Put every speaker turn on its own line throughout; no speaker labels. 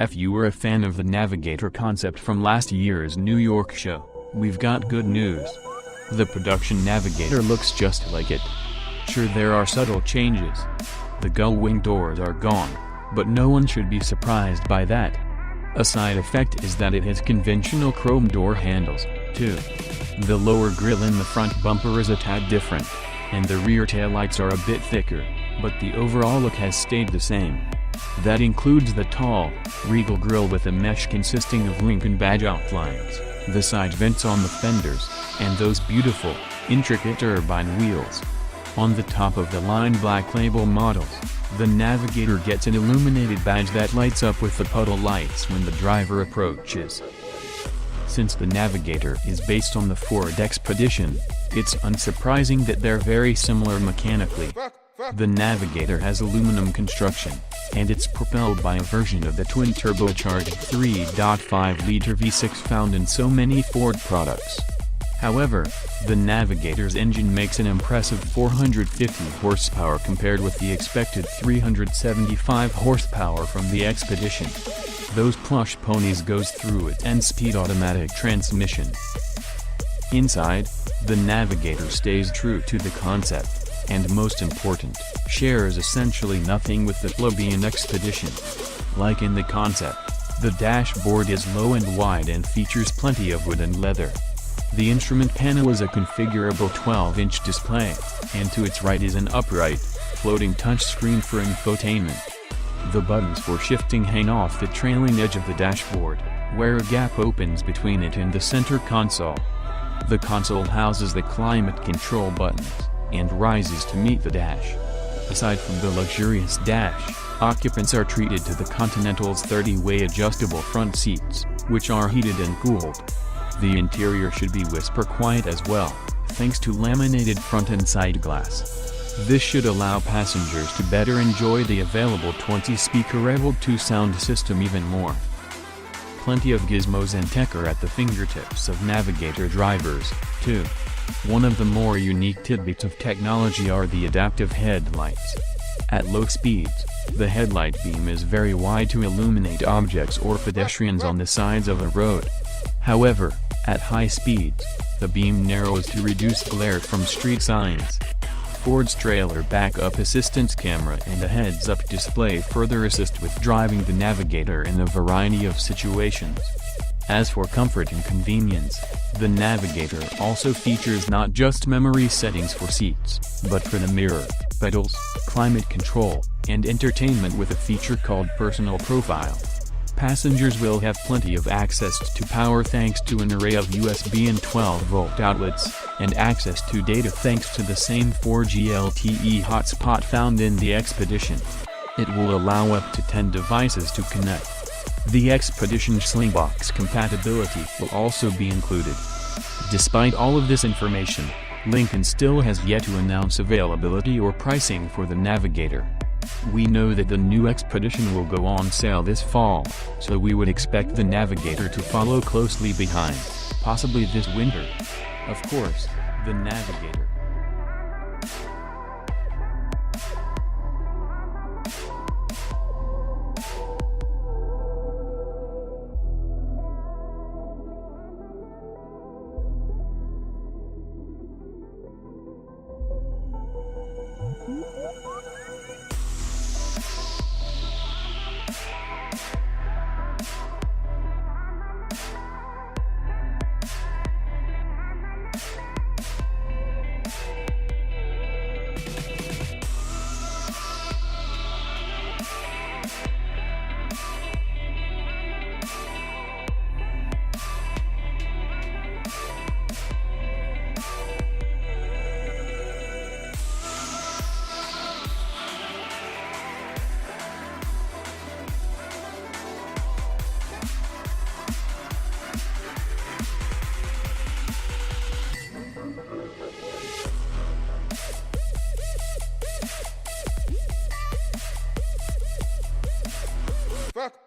If you were a fan of the Navigator concept from last year's New York show, we've got good news. The production Navigator looks just like it. Sure, there are subtle changes. The gull-wing doors are gone, but no one should be surprised by that. A side effect is that it has conventional chrome door handles, too. The lower grille in the front bumper is a tad different, and the rear taillights are a bit thicker, but the overall look has stayed the same. That includes the tall, regal grille with a mesh consisting of Lincoln badge outlines, the side vents on the fenders, and those beautiful, intricate turbine wheels. On the top-of-the-line Black Label models, the Navigator gets an illuminated badge that lights up with the puddle lights when the driver approaches. Since the Navigator is based on the Ford Expedition, it's unsurprising that they're very similar mechanically. The Navigator has aluminum construction, and it's propelled by a version of the twin-turbocharged 3.5-liter V6 found in so many Ford products. However, the Navigator's engine makes an impressive 450 horsepower compared with the expected 375 horsepower from the Expedition. Those plush ponies goes through a 10-speed automatic transmission. Inside, the Navigator stays true to the concept, and most important, shares essentially nothing with the plebeian Expedition. Like in the concept, the dashboard is low and wide and features plenty of wood and leather. The instrument panel is a configurable 12-inch display, and to its right is an upright, floating touchscreen for infotainment. The buttons for shifting hang off the trailing edge of the dashboard, where a gap opens between it and the center console. The console houses the climate control buttons, and rises to meet the dash. Aside from the luxurious dash, occupants are treated to the Continental's 30-way adjustable front seats, which are heated and cooled. The interior should be whisper quiet as well, thanks to laminated front and side glass. This should allow passengers to better enjoy the available 20-speaker Revel 2 sound system even more. Plenty of gizmos and tech are at the fingertips of Navigator drivers, too. One of the more unique tidbits of technology are the adaptive headlights. At low speeds, the headlight beam is very wide to illuminate objects or pedestrians on the sides of a road. However, at high speeds, the beam narrows to reduce glare from street signs. Ford's trailer backup assistance camera and a heads-up display further assist with driving the Navigator in a variety of situations. As for comfort and convenience, the Navigator also features not just memory settings for seats, but for the mirror, pedals, climate control, and entertainment with a feature called Personal Profile. Passengers will have plenty of access to power thanks to an array of USB and 12-volt outlets, and access to data thanks to the same 4G LTE hotspot found in the Expedition. It will allow up to 10 devices to connect. The Expedition Slingbox compatibility will also be included. Despite all of this information, Lincoln still has yet to announce availability or pricing for the Navigator. We know that the new Expedition will go on sale this fall, so we would expect the Navigator to follow closely behind, possibly this winter. Of course, the Navigator.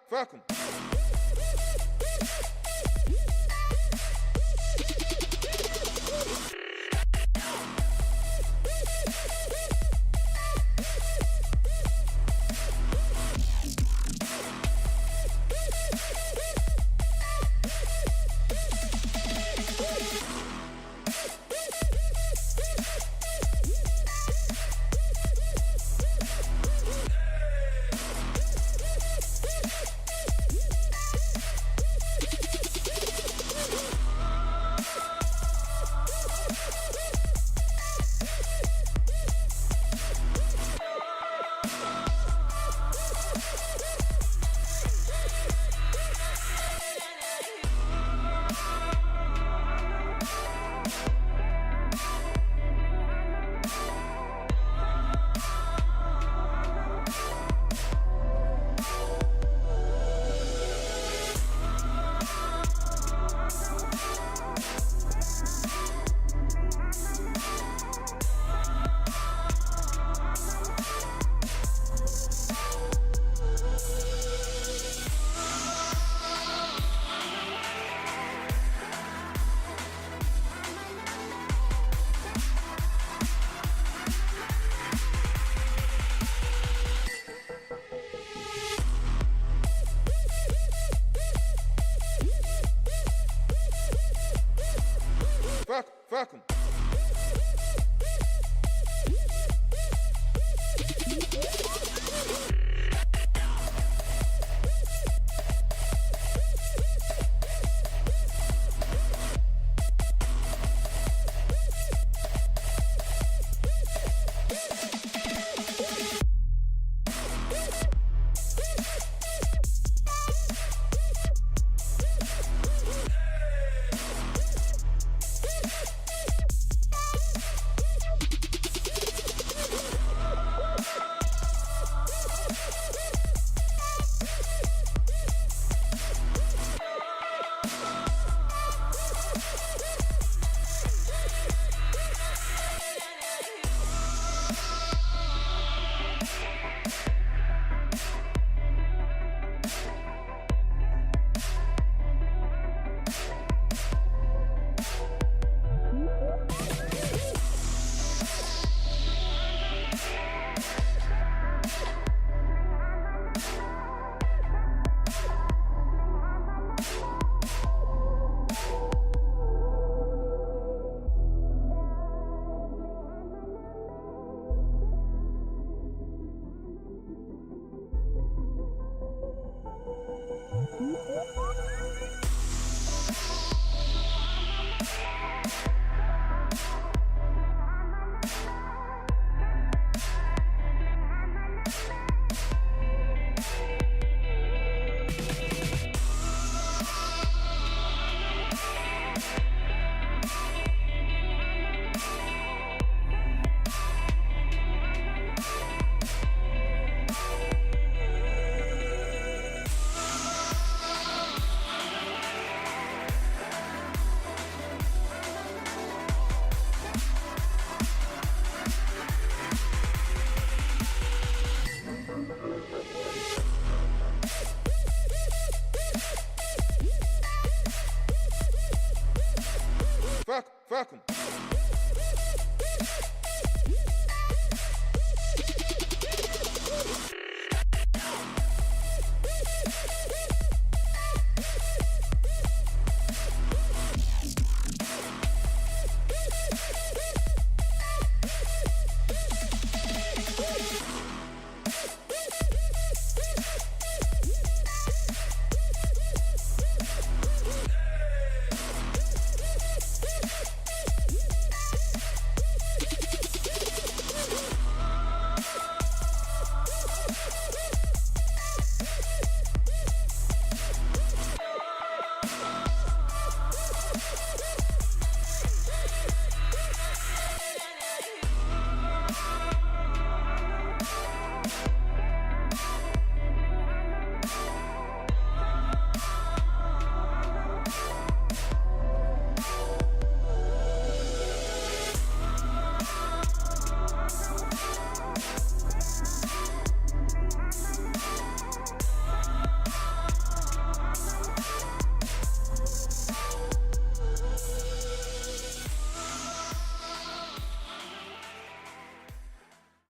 Fuck 'em. fuck 'em. Fuck 'em.